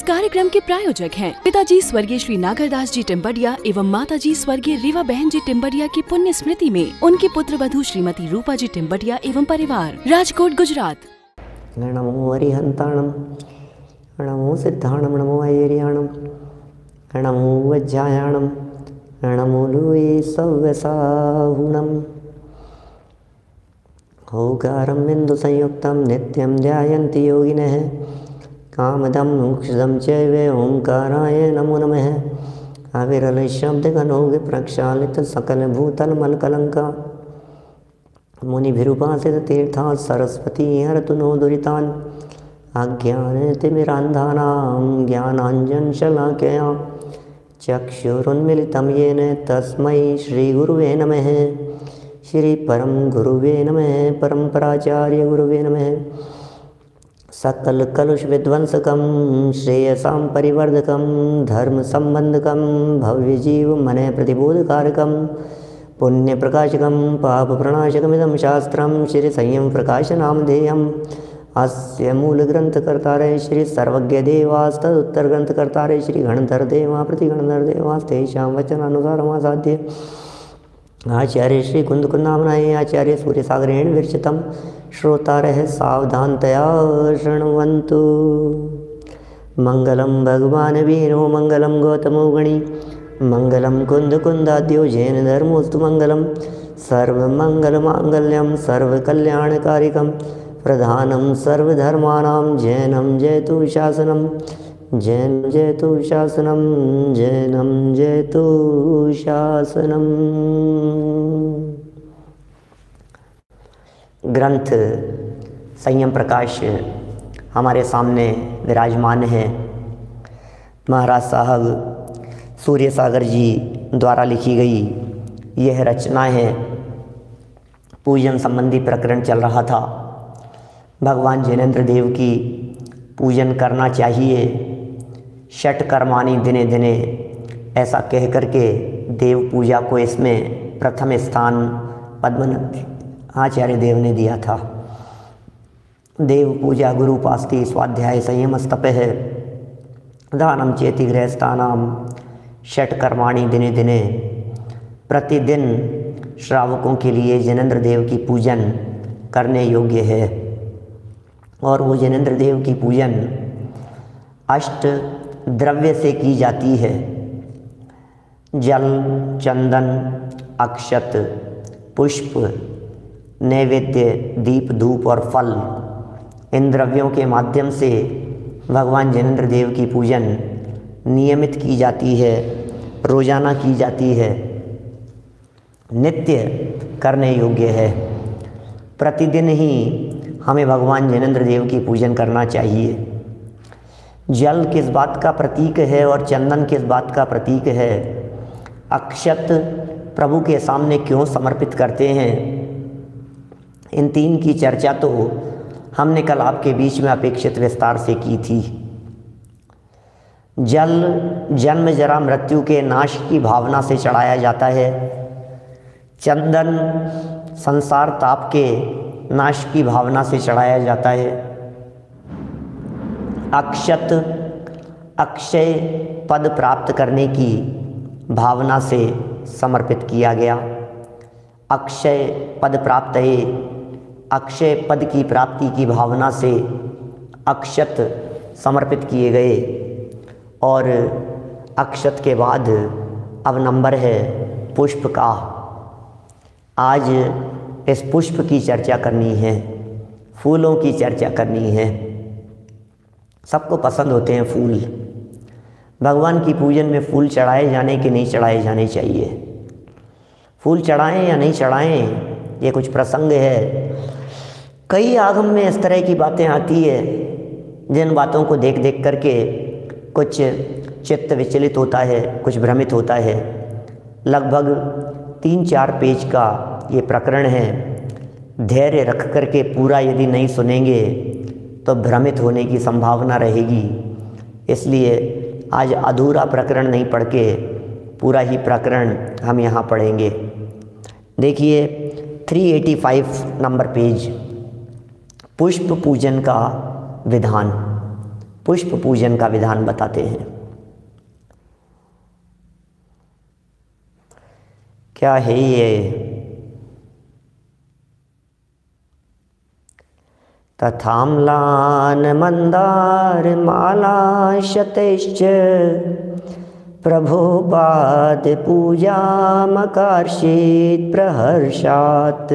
कार्यक्रम के प्रायोजक हैं पिताजी स्वर्गीय श्री नागरदास जी टिम्बडिया एवं माताजी स्वर्गीय रीवा बहन जी टिम्बडिया की पुण्य स्मृति में उनकी पुत्र वधू श्रीमती रूपा जी टिम्बडिया एवं परिवार, राजकोट, गुजरात। नमो हरिहंताणम, नमो सिद्धाणम, नमो ऐरियाणम, नमो वज्जायाणम, नमो लुए सव्यसाहुणम। ओंकारं बिंदु संयुक्तं नित्यं ध्यायन्ति योगिनः कामदं मोक्षदं चैव ओंकाराय नमो नमः। अविरल शब्द गणों प्रक्षालित सकल भूतल मलकलंका मुनिभिरुपासित तीर्था सरस्वती हरतु नो दुरितान् अज्ञानतिमिरान्धानां ज्ञानाञ्जन शलाकया चक्षुरुन्मिलितं येन तस्मै श्रीगुरुवे नमः। श्री परम गुरुवे नमः, परम्पराचार्य गुरुवे नमः। सकल कलुष विध्वंसकं श्रेयसां परिवर्धकं धर्म संबंधकं भव्य जीव मन प्रतिबोधकारकं पुण्य प्रकाशकं पाप प्रणाशकमिदं शास्त्रं श्री संयम प्रकाश नामधेयम्। अस्य मूल ग्रंथकर्तारे श्री सर्वज्ञ देवास्तदुत्तर ग्रंथकर्तारे श्री गणधर देवा प्रतिगणधर देवास्तेषां वचनानुसारमासाद्य आचार्य श्री कुंदकुंदामनाय आचार्य सूर्यसागरेण विरचितं श्रोतारः सावधानतया शृण्वन्तु। मंगलम भगवान वीरो मंगलम गौतमो गणी मंगलम कुंदकुंदाद्यो जैन धर्मोस्तु मंगलम सर्वमंगलमांगल्यम सर्वकल्याणकारिकं प्रधानं सर्वधर्माणां जैनं जयतु शासनं जैनं जयतु शासनं जैनं जयतु शासनं। ग्रंथ संयम प्रकाश हमारे सामने विराजमान है। महाराज साहब सूर्यसागर जी द्वारा लिखी गई यह रचना है। पूजन संबंधी प्रकरण चल रहा था। भगवान जैनेन्द्र देव की पूजन करना चाहिए, षट कर्माणि दिने दिने, ऐसा कह करके देव पूजा को इसमें प्रथम स्थान पद्मनाभ आचार्य देव ने दिया था। देव पूजा गुरुपास्ति स्वाध्याय संयमस्तपः दानम चेति गृहस्थानाम षट कर्माणि दिने दिने। प्रतिदिन श्रावकों के लिए जैनेन्द्र देव की पूजन करने योग्य है और वो जैनेन्द्र देव की पूजन अष्ट द्रव्य से की जाती है। जल, चंदन, अक्षत, पुष्प, नैवेद्य, दीप, धूप और फल, इन द्रव्यों के माध्यम से भगवान जैनेन्द्र देव की पूजन नियमित की जाती है, रोजाना की जाती है, नित्य करने योग्य है। प्रतिदिन ही हमें भगवान जैनेन्द्र देव की पूजन करना चाहिए। जल किस बात का प्रतीक है और चंदन किस बात का प्रतीक है? अक्षत प्रभु के सामने क्यों समर्पित करते हैं? इन तीन की चर्चा तो हमने कल आपके बीच में अपेक्षित विस्तार से की थी। जल जन्म जरा मृत्यु के नाश की भावना से चढ़ाया जाता है। चंदन संसार ताप के नाश की भावना से चढ़ाया जाता है। अक्षत अक्षय पद प्राप्त करने की भावना से समर्पित किया गया। अक्षय पद प्राप्त है, अक्षय पद की प्राप्ति की भावना से अक्षत समर्पित किए गए। और अक्षत के बाद अब नंबर है पुष्प का। आज इस पुष्प की चर्चा करनी है, फूलों की चर्चा करनी है। सबको पसंद होते हैं फूल। भगवान की पूजन में फूल चढ़ाए जाने कि नहीं चढ़ाए जाने चाहिए? फूल चढ़ाएं या नहीं चढ़ाएं, ये कुछ प्रसंग है। कई आगम में इस तरह की बातें आती है जिन बातों को देख देख करके कुछ चित्त विचलित होता है, कुछ भ्रमित होता है। लगभग 3-4 पेज का ये प्रकरण है। धैर्य रख करके पूरा यदि नहीं सुनेंगे तो भ्रमित होने की संभावना रहेगी। इसलिए आज अधूरा प्रकरण नहीं पढ़ के पूरा ही प्रकरण हम यहाँ पढ़ेंगे। देखिए 385 नंबर पेज, पुष्प पूजन का विधान। पुष्प पूजन का विधान बताते हैं। क्या है ये? तथाम्लान मंदार माला शतैश्च प्रभुपाद पूजा मकार्षित प्रहर्षात्।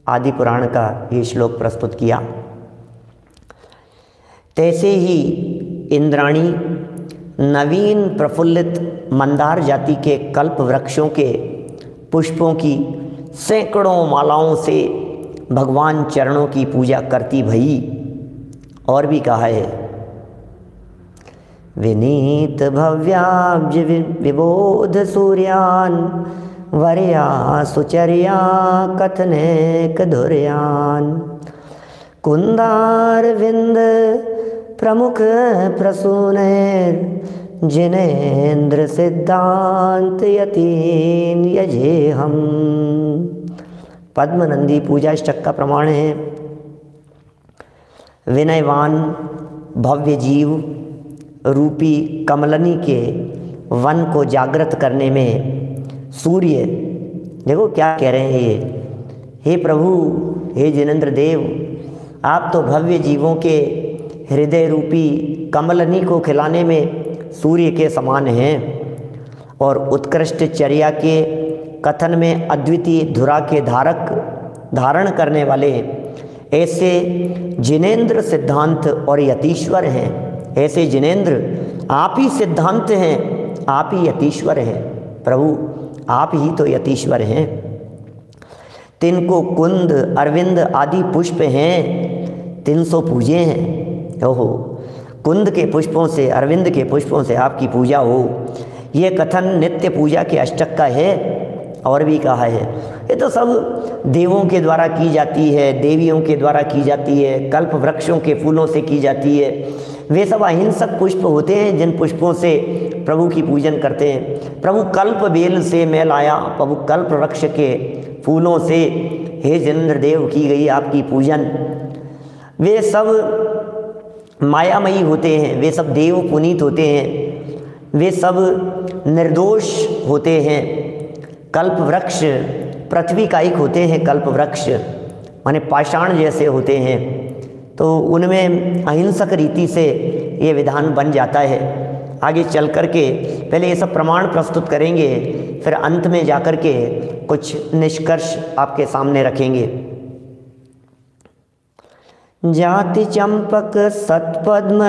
आदि पुराण का ये श्लोक प्रस्तुत किया। तैसे ही इंद्राणी नवीन प्रफुल्लित मंदार जाति के कल्प वृक्षों के पुष्पों की सैकड़ों मालाओं से भगवान चरणों की पूजा करती भई। और भी कहा है, विनीत भव्याब्ज विबोध सूर्यान वर्या सुचर्या कथनेक धुर्यान कुंदार विंद प्रमुख प्रसूनैर जिनेन्द्र सिद्धांत यतीन यजे हम। पद्मनंदी पूजा अष्टक का प्रमाण है। विनयवान भव्य जीव रूपी कमलनी के वन को जागृत करने में सूर्य, देखो क्या कह रहे हैं ये, हे प्रभु, हे जिनेन्द्र देव, आप तो भव्य जीवों के हृदय रूपी कमलनी को खिलाने में सूर्य के समान हैं और उत्कृष्ट चर्या के कथन में अद्वितीय धुरा के धारण करने वाले ऐसे जिनेन्द्र सिद्धांत और यतीश्वर हैं। ऐसे जिनेन्द्र आप ही सिद्धांत हैं, आप ही यतीश्वर हैं। प्रभु आप ही तो यतीश्वर हैं। तिनको कुंद अरविंद आदि पुष्प हैं, 300 पूजे हैं। ओहो, कुंद के पुष्पों से, अरविंद के पुष्पों से आपकी पूजा हो, ये कथन नित्य पूजा के अष्टक का है। और भी कहा है, ये तो सब देवों के द्वारा की जाती है, देवियों के द्वारा की जाती है, कल्प वृक्षों के फूलों से की जाती है। वे सब अहिंसक पुष्प होते हैं जिन पुष्पों से प्रभु की पूजन करते हैं। प्रभु कल्प बेल से मैं लाया, प्रभु कल्प वृक्ष के फूलों से हे जिनेन्द्र देव की गई आपकी पूजन। वे सब मायामयी होते हैं, वे सब देव पुनीत होते हैं, वे सब निर्दोष होते हैं। कल्प वृक्ष पृथ्वी का एक होते हैं, कल्प वृक्ष माने पाषाण जैसे होते हैं, तो उनमें अहिंसक रीति से ये विधान बन जाता है। आगे चल कर के पहले ये सब प्रमाण प्रस्तुत करेंगे, फिर अंत में जाकर के कुछ निष्कर्ष आपके सामने रखेंगे। जाति चंपक सतपद्म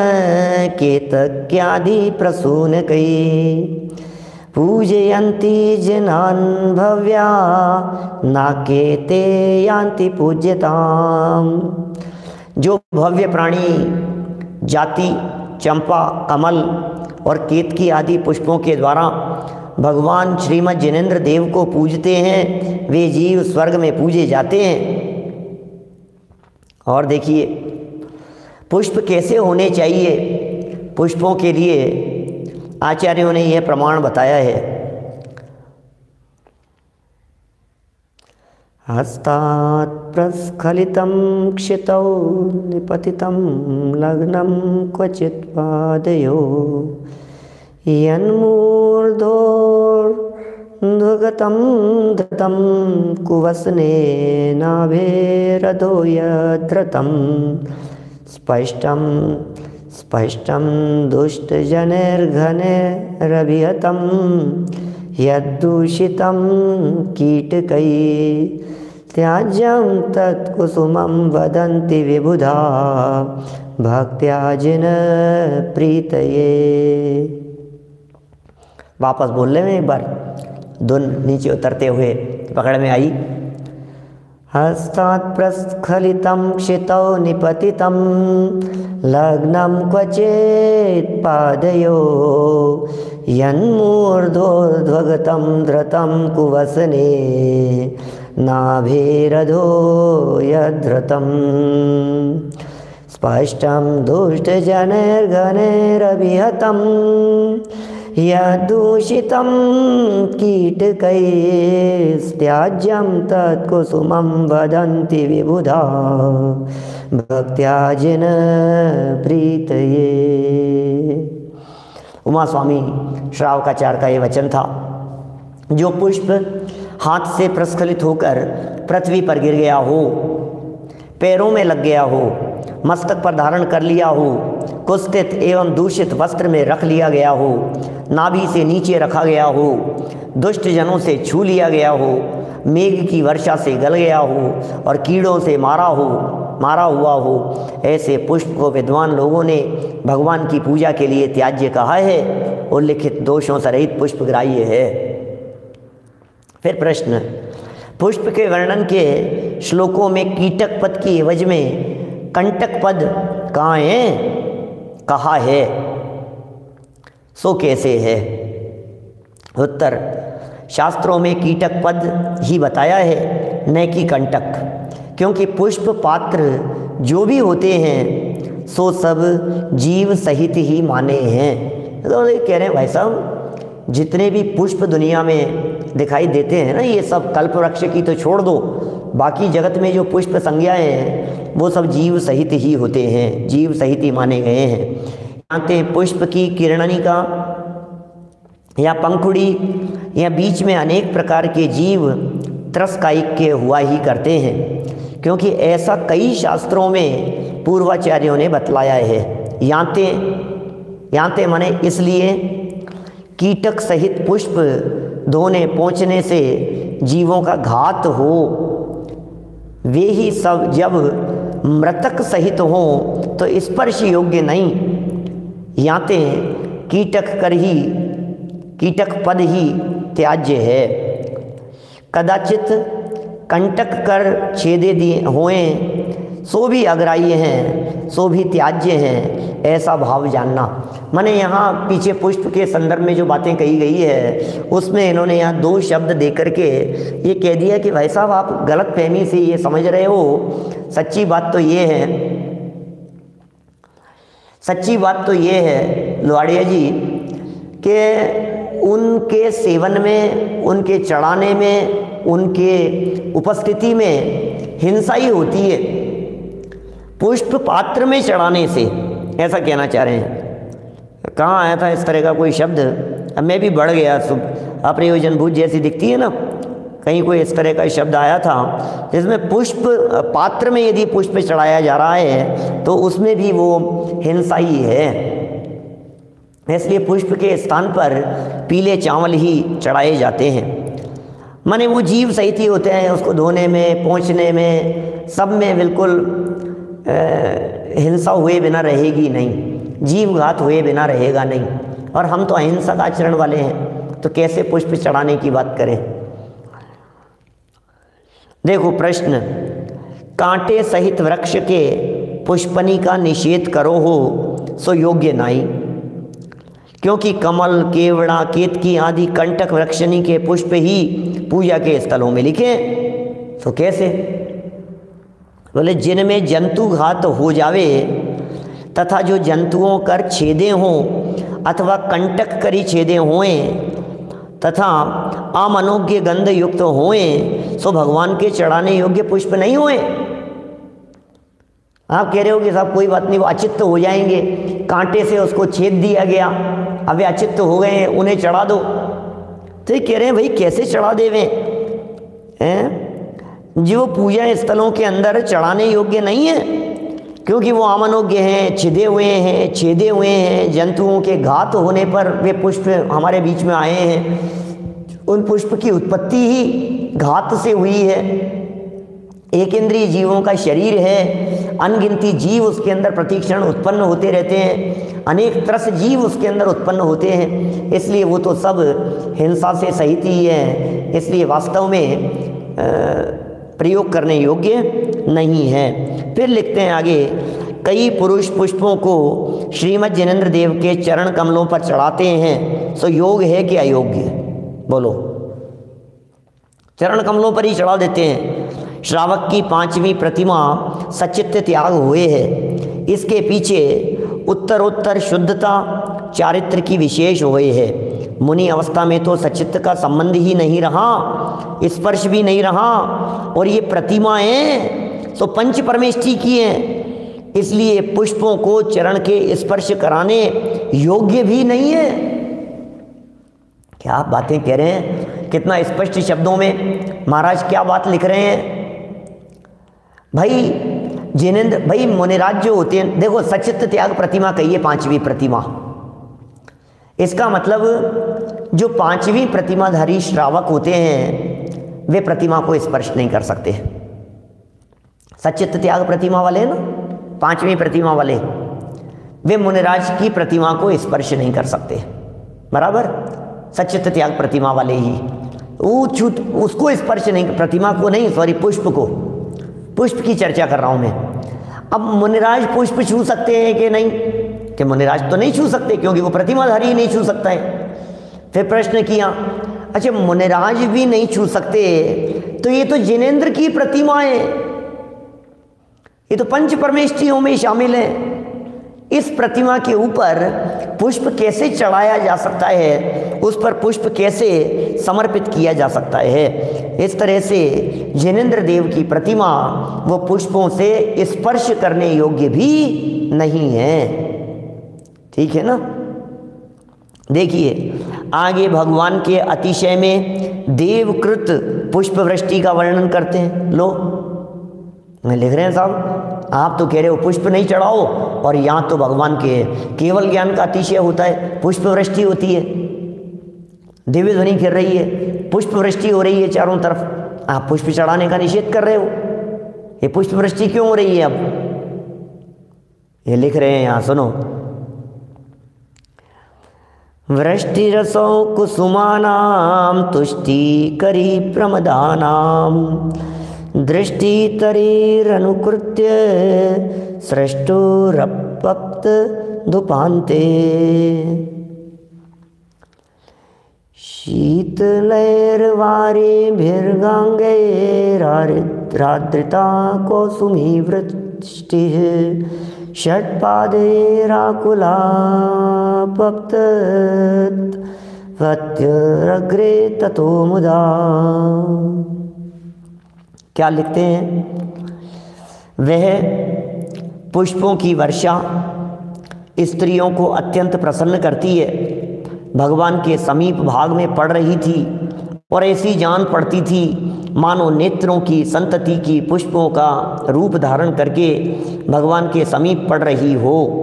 केतक्यादि प्रसून कई पूजयन्ति जनान् भव्या नाकेते यान्ति पूज्यताम्। जो भव्य प्राणी जाति चंपा कमल और केतकी आदि पुष्पों के द्वारा भगवान श्रीमद् जिनेन्द्र देव को पूजते हैं, वे जीव स्वर्ग में पूजे जाते हैं। और देखिए पुष्प कैसे होने चाहिए। पुष्पों के लिए आचार्यों ने यह प्रमाण बताया है। हस्तात् प्रस्खलितं क्षितौ निपतितं लग्नं क्वचित् पादयो यन्मूर्धोर्ध्वगतं धृतं कुवसने नाभेरधो यद्धृतं स्पष्टं स्पष्टं दुष्टजनैर्घनैरभिहतं यद्दूषितं कीटकैः त्याज्यं तत्कुसुमं वदन्ति विबुधा भक्त्या जिनप्रीतये। वापस बोल रहे हैं एक बार, धुन नीचे उतरते हुए पकड़ में आई। हस्तात् प्रस्खलितं क्षितौ निपतितं लग्नं क्वचित् पादयो यन्मूर्धोर्ध्वगतं धृतं कुवसने नाभेरधो यद्धृतं स्पष्टं दुष्टजनैर्घनैरभिहतं यदूषितं कीटकैस्त्याज्यं तत्कुसुमं वदन्ति विबुधा भक्त्या जिन प्रीतये। उमा स्वामी श्रावकाचार्य का ये वचन था। जो पुष्प हाथ से प्रस्खलित होकर पृथ्वी पर गिर गया हो, पैरों में लग गया हो, मस्तक पर धारण कर लिया हो, कुत्सित एवं दूषित वस्त्र में रख लिया गया हो, नाभि से नीचे रखा गया हो, दुष्ट जनों से छू लिया गया हो, मेघ की वर्षा से गल गया हो और कीड़ों से मारा हुआ हो, ऐसे पुष्प को विद्वान लोगों ने भगवान की पूजा के लिए त्याज्य कहा है। उल्लिखित दोषों से रहित पुष्प ग्राह्य है। फिर प्रश्न, पुष्प के वर्णन के श्लोकों में कीटक पद की एवज में कंटक पद कहाँ है, कहा है, सो कैसे है? उत्तर, शास्त्रों में कीटक पद ही बताया है, न कि कंटक, क्योंकि पुष्प पात्र जो भी होते हैं सो सब जीव सहित ही माने हैं। तो कह रहे हैं भाई साहब, जितने भी पुष्प दुनिया में दिखाई देते हैं ना, ये सब कल्प वृक्ष की तो छोड़ दो, बाकी जगत में जो पुष्प संज्ञाएं हैं वो सब जीव सहित ही होते हैं, जीव सहित ही माने गए हैं। जानते पुष्प की किरणनिका या पंखुड़ी या बीच में अनेक प्रकार के जीव त्रस्कायिक हुआ ही करते हैं, क्योंकि ऐसा कई शास्त्रों में पूर्वाचार्यों ने बतलाया है। यांते माने इसलिए कीटक सहित पुष्प धोने पहुँचने से जीवों का घात हो, वे ही सब जब मृतक सहित हों तो स्पर्श योग्य नहीं। याते कीटक पद ही त्याज्य है। कदाचित कंटक कर छेदे दिए हुए सो भी अग्राह्य हैं, सो भी त्याज्य हैं, ऐसा भाव जानना। माने यहाँ पीछे पुष्प के संदर्भ में जो बातें कही गई है उसमें इन्होंने यहाँ दो शब्द दे करके ये कह दिया कि भाई साहब आप गलत फहमी से ये समझ रहे हो। सच्ची बात तो ये है लुहाड़िया जी कि उनके सेवन में, उनके चढ़ाने में, उनके उपस्थिति में हिंसा ही होती है, पुष्प पात्र में चढ़ाने से, ऐसा कहना चाह रहे हैं। कहाँ आया था इस तरह का कोई शब्द? अब मैं भी बढ़ गया, अप्रयोजन भूत जैसी दिखती है ना, कहीं कोई इस तरह का शब्द आया था जिसमें पुष्प पात्र में यदि पुष्प चढ़ाया जा रहा है तो उसमें भी वो हिंसा ही है। इसलिए पुष्प के स्थान पर पीले चावल ही चढ़ाए जाते हैं। माने वो जीव सहित ही होते हैं, उसको धोने में, पहुँचने में, सब में बिल्कुल हिंसा हुए बिना रहेगी नहीं, जीव घात हुए बिना रहेगा नहीं। और हम तो अहिंसक आचरण वाले हैं, तो कैसे पुष्प चढ़ाने की बात करें? देखो प्रश्न, कांटे सहित वृक्ष के पुष्पनी का निषेध करो हो सो योग्य नहीं, क्योंकि कमल, केवड़ा, केतकी आदि कंटक वृक्षनी के पुष्प ही पूजा के स्थलों में लिखे। तो कैसे? बोले जिनमें जंतु घात हो जावे तथा जो जंतुओं कर छेदे हों अथवा कंटक करी छेदे होए तथा अमनोज्ञ गंध युक्त होए सो भगवान के चढ़ाने योग्य पुष्प नहीं हुए। आप कह रहे हो कि साहब कोई बात नहीं, वो अचित्त हो जाएंगे, कांटे से उसको छेद दिया गया, अब वे अचित्त हो गए हैं, उन्हें चढ़ा दो। तो ये कह रहे हैं भाई कैसे चढ़ा देवे हैं? जो पूजा स्थलों के अंदर चढ़ाने योग्य नहीं है, क्योंकि वो अमनोज्ञ हैं, छेदे हुए हैं, जंतुओं के घात होने पर वे पुष्प हमारे बीच में आए हैं। उन पुष्प की उत्पत्ति ही घात से हुई है। एक इंद्रिय जीवों का शरीर है, अनगिनती जीव उसके अंदर प्रतिक्षण उत्पन्न होते रहते हैं, अनेक त्रस जीव उसके अंदर उत्पन्न होते हैं, इसलिए वो तो सब हिंसा से सहित ही है, इसलिए वास्तव में प्रयोग करने योग्य नहीं है। फिर लिखते हैं आगे, कई पुरुष पुष्पों को श्रीमद् जिनेंद्र देव के चरण कमलों पर चढ़ाते हैं, सो योग है कि अयोग्य? बोलो। चरण कमलों पर ही चढ़ा देते हैं। श्रावक की 5वीं प्रतिमा सचित्त त्याग हुए है, इसके पीछे उत्तरोत्तर शुद्धता चारित्र की विशेष हुए है। मुनि अवस्था में तो सचित्त का संबंध ही नहीं रहा, स्पर्श भी नहीं रहा, और ये प्रतिमाएं तो पंच परमेष्ठी की हैं, इसलिए पुष्पों को चरण के स्पर्श कराने योग्य भी नहीं है। क्या आप बातें कह रहे हैं, कितना स्पष्ट शब्दों में महाराज क्या बात लिख रहे हैं। भाई जिनेंद्र भाई मुनिराज जो होते हैं, देखो सचित्त त्याग प्रतिमा कहिए पांचवी प्रतिमा, इसका मतलब जो पांचवी प्रतिमाधारी श्रावक होते हैं वे प्रतिमा को स्पर्श नहीं कर सकते। सचित्त त्याग प्रतिमा वाले ना, पांचवी प्रतिमा वाले, वे मुनिराज की प्रतिमा को स्पर्श नहीं कर सकते, बराबर। सचित्त त्याग प्रतिमा वाले ही उसको स्पर्श नहीं, प्रतिमा को नहीं, सॉरी पुष्प को, पुष्प की चर्चा कर रहा हूं मैं। अब मुनिराज पुष्प छू सकते हैं कि नहीं, कि मुनिराज तो नहीं छू सकते क्योंकि वो प्रतिमाधारी ही नहीं छू सकता है। फिर प्रश्न किया, अच्छा मुनिराज भी नहीं छू सकते तो ये तो जिनेंद्र की प्रतिमा है, ये तो पंच परमेष्ठियों में शामिल है, इस प्रतिमा के ऊपर पुष्प कैसे चढ़ाया जा सकता है, उस पर पुष्प कैसे समर्पित किया जा सकता है। इस तरह से जिनेंद्र देव की प्रतिमा वो पुष्पों से स्पर्श करने योग्य भी नहीं है, ठीक है ना। देखिए आगे भगवान के अतिशय में देवकृत पुष्प वृष्टि का वर्णन करते हैं। लो लिख रहे हैं साहब, आप तो कह रहे हो पुष्प नहीं चढ़ाओ, और यहाँ तो भगवान के केवल ज्ञान का अतिशय होता है, पुष्प वृष्टि होती है, दिव्य ध्वनि गिर रही है, पुष्प वृष्टि हो रही है चारों तरफ, आप पुष्प चढ़ाने का निषेध कर रहे हो। ये पुष्प वृष्टि क्यों हो रही है? अब ये लिख रहे हैं यहाँ, सुनो। वृष्टिरसो कुसुमानां तुष्टि करी प्रमदानां दृष्टितरेरनुकृत्य सृष्टोरपक्त दुपान्ते शीतलैर्वारेभिर्गाङ्गैरार्द्रिता कौसुमी वृष्टिः षट्पादैराकुलापक्तवत्यरग्रे ततो मुदा। क्या लिखते हैं? वह पुष्पों की वर्षा स्त्रियों को अत्यंत प्रसन्न करती है, भगवान के समीप भाग में पड़ रही थी और ऐसी जान पड़ती थी मानो नेत्रों की संतति की पुष्पों का रूप धारण करके भगवान के समीप पड़ रही हो,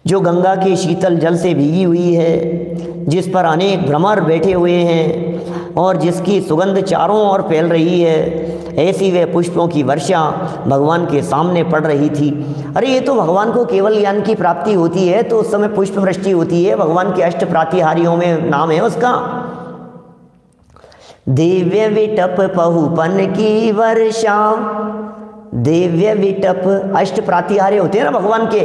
जो गंगा के शीतल जल से भीगी हुई है, जिस पर अनेक भ्रमर बैठे हुए हैं और जिसकी सुगंध चारों ओर फैल रही है, ऐसी वे पुष्पों की वर्षा भगवान के सामने पड़ रही थी। अरे ये तो भगवान को केवल ज्ञान की प्राप्ति होती है तो उस समय पुष्प वृष्टि होती है, भगवान के अष्ट प्रातिहारियों में नाम है उसका। दिव्य विटप पहुपन की वर्षा, दिव्य विटप अष्ट प्रातिहार्य होते हैं ना भगवान के,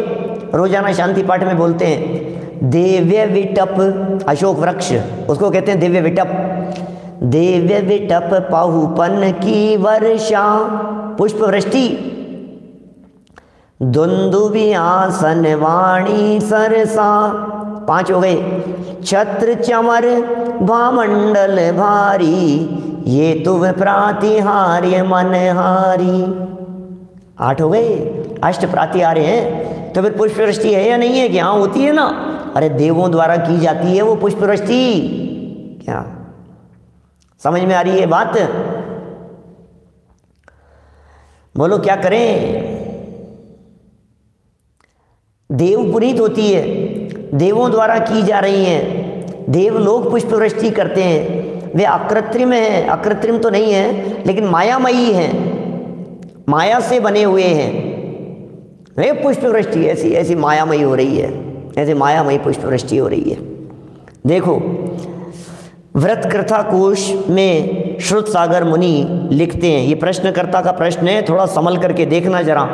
रोजाना शांति पाठ में बोलते हैं। दिव्य विटप अशोक वृक्ष, उसको कहते हैं दिव्य विटप। दिव्य विटप पहुपन की वर्षा पुष्प वृष्टि, दुंदुभियासन वाणी सरसा, 5 हो गए। छत्र चमर भामंडल भारी, ये तुम प्रातिहार्य मनहारी, 8 हो गए। अष्ट प्रातिहार्य हैं तो फिर पुष्प वृष्टि है या नहीं है? क्या होती है ना, अरे देवों द्वारा की जाती है वो पुष्प वृष्टि। क्या समझ में आ रही है बात? बोलो क्या करें? देव पुनीत होती है, देवों द्वारा की जा रही हैं, देव लोग पुष्प वृष्टि करते हैं। वे अकृत्रिम हैं, अकृत्रिम तो नहीं है लेकिन मायामयी हैं, माया से बने हुए हैं। वे पुष्प वृष्टि ऐसी ऐसी मायामयी हो रही है, ऐसे मायामयी पुष्प वृष्टि हो रही है। देखो व्रतकर्ता कोश में श्रुत सागर मुनि लिखते हैं, ये प्रश्नकर्ता का प्रश्न है, थोड़ा संभल करके देखना जरा।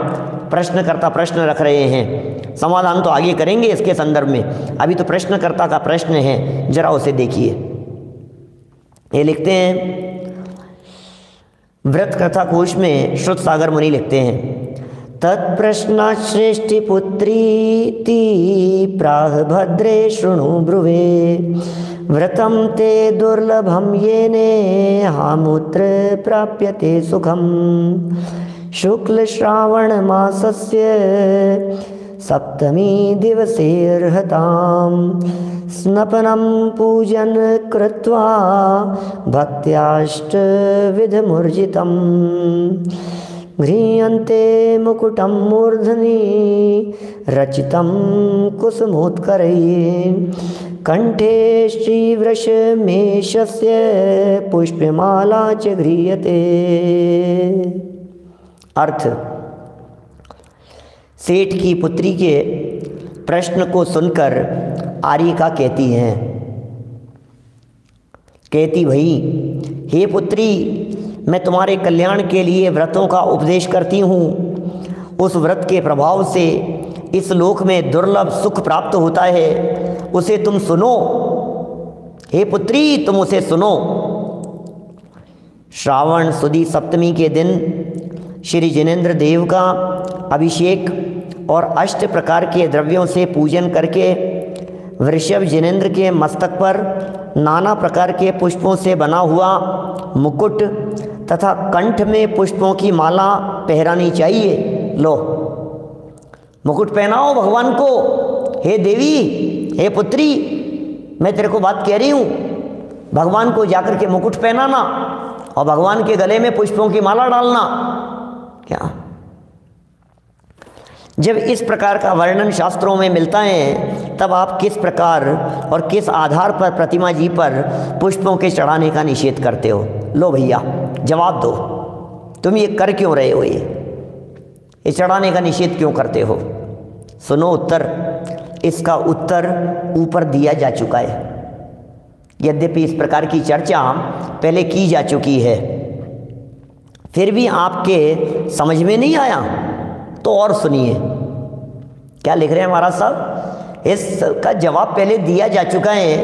प्रश्नकर्ता प्रश्न रख रहे हैं, समाधान तो आगे करेंगे इसके संदर्भ में, अभी तो प्रश्नकर्ता का प्रश्न है, जरा उसे देखिए। ये लिखते हैं व्रतकर्ता कोश में श्रुत सागर मुनि लिखते हैं, तत्प्रश्नात् पुत्रीति प्राह भद्रे शृणु ब्रुवे व्रतं ते दुर्लभं येने हामुत्र प्राप्यते सुखम शुक्ल श्रावण मासस्य सप्तमी दिवसेर्हतां स्नपनं पूजन कृत्वा भक्त्याष्टविधमुर्जितं गृह्यन्ते मुकुटं मूर्धनि रचितं कुसुमोत्करैः कंठे श्रीवृषमेशस्य पुष्पमाला च गृह्यते। अर्थ, सेठ की पुत्री के प्रश्न को सुनकर आर्यिका कहती हैं, कहती भई हे पुत्री, मैं तुम्हारे कल्याण के लिए व्रतों का उपदेश करती हूँ। उस व्रत के प्रभाव से इस लोक में दुर्लभ सुख प्राप्त होता है, उसे तुम सुनो। हे पुत्री, तुम उसे सुनो। श्रावण सुदी सप्तमी के दिन श्री जिनेंद्र देव का अभिषेक और 8 प्रकार के द्रव्यों से पूजन करके वृषभ जिनेंद्र के मस्तक पर नाना प्रकार के पुष्पों से बना हुआ मुकुट तथा कंठ में पुष्पों की माला पहरानी चाहिए। लो, मुकुट पहनाओ भगवान को। हे देवी, हे पुत्री, मैं तेरे को बात कह रही हूँ, भगवान को जाकर के मुकुट पहनाना और भगवान के गले में पुष्पों की माला डालना। क्या जब इस प्रकार का वर्णन शास्त्रों में मिलता है, तब आप किस प्रकार और किस आधार पर प्रतिमा जी पर पुष्पों के चढ़ाने का निषेध करते हो? लो भैया, जवाब दो, तुम ये कर क्यों रहे हो? ये चढ़ाने का निषेध क्यों करते हो? सुनो उत्तर। इसका उत्तर ऊपर दिया जा चुका है। यद्यपि इस प्रकार की चर्चा पहले की जा चुकी है, फिर भी आपके समझ में नहीं आया तो और सुनिए क्या लिख रहे हैं महाराज साहब। इसका जवाब पहले दिया जा चुका है,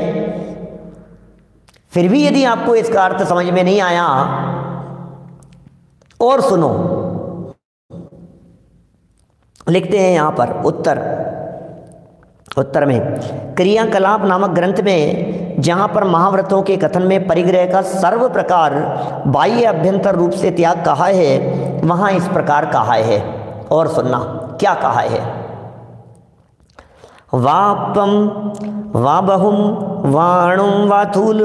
फिर भी यदि आपको इसका अर्थ समझ में नहीं आया और सुनो। लिखते हैं यहां पर उत्तर में क्रियाकलाप नामक ग्रंथ में जहां पर महाव्रतों के कथन में परिग्रह का सर्व प्रकार बाह्य अभ्यंतर रूप से त्याग कहा है, वहां इस प्रकार कहा है। और सुनना क्या कहा है। वापम वा बहुम वाणुम वा थूल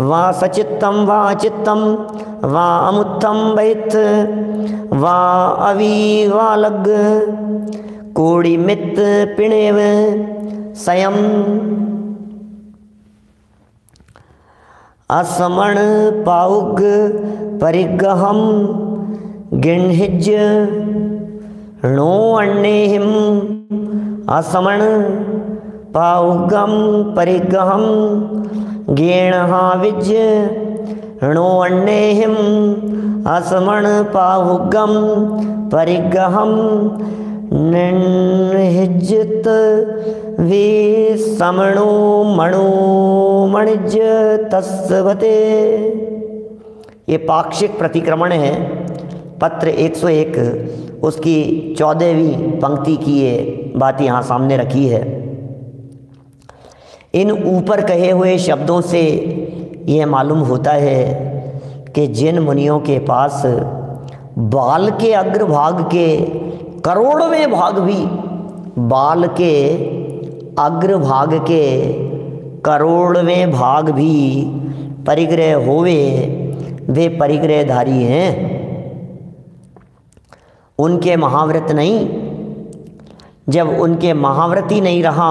वा सचित्तम वा चित्तम वा अमुत्तम वैथ वा अवी वा लग कोड़ी मित पिणेव स्वयं असमण पाउग परिगहम गिणहिज णो अण्णेहिम असमण पाउगम परिगहम गेणहाविज णो अण्णेहिम असमण पाहुगम परिगहम निहिजत वे समणो मणो मणिज तस्वते। ये पाक्षिक प्रतिक्रमण है। पत्र 101 उसकी 14वीं पंक्ति की ये बात यहाँ सामने रखी है। इन ऊपर कहे हुए शब्दों से यह मालूम होता है कि जिन मुनियों के पास बाल के अग्रभाग के करोड़वें भाग भी, बाल के अग्रभाग के करोड़वें भाग भी परिग्रह होवे, वे परिग्रहधारी हैं। उनके महाव्रत नहीं। जब उनके महाव्रत ही नहीं रहा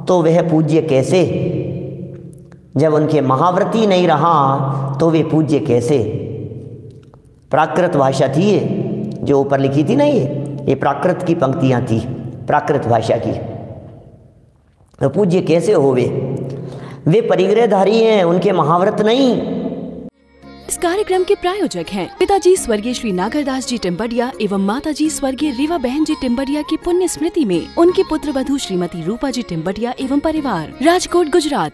तो वह पूज्य कैसे? जब उनके महाव्रती नहीं रहा तो वे पूज्य कैसे? प्राकृत भाषा थी ये जो ऊपर लिखी थी ना, ये प्राकृत की पंक्तियां थी, प्राकृत भाषा की। तो पूज्य कैसे होवे? वे परिग्रहधारी हैं, उनके महाव्रत नहीं। इस कार्यक्रम के प्रायोजक हैं पिताजी स्वर्गीय श्री नागरदास जी टिम्बडिया एवं माताजी स्वर्गीय रीवा बहन जी टिम्बडिया की पुण्य स्मृति में उनकी पुत्र वधू श्रीमती रूपा जी टिम्बडिया एवं परिवार, राजकोट गुजरात।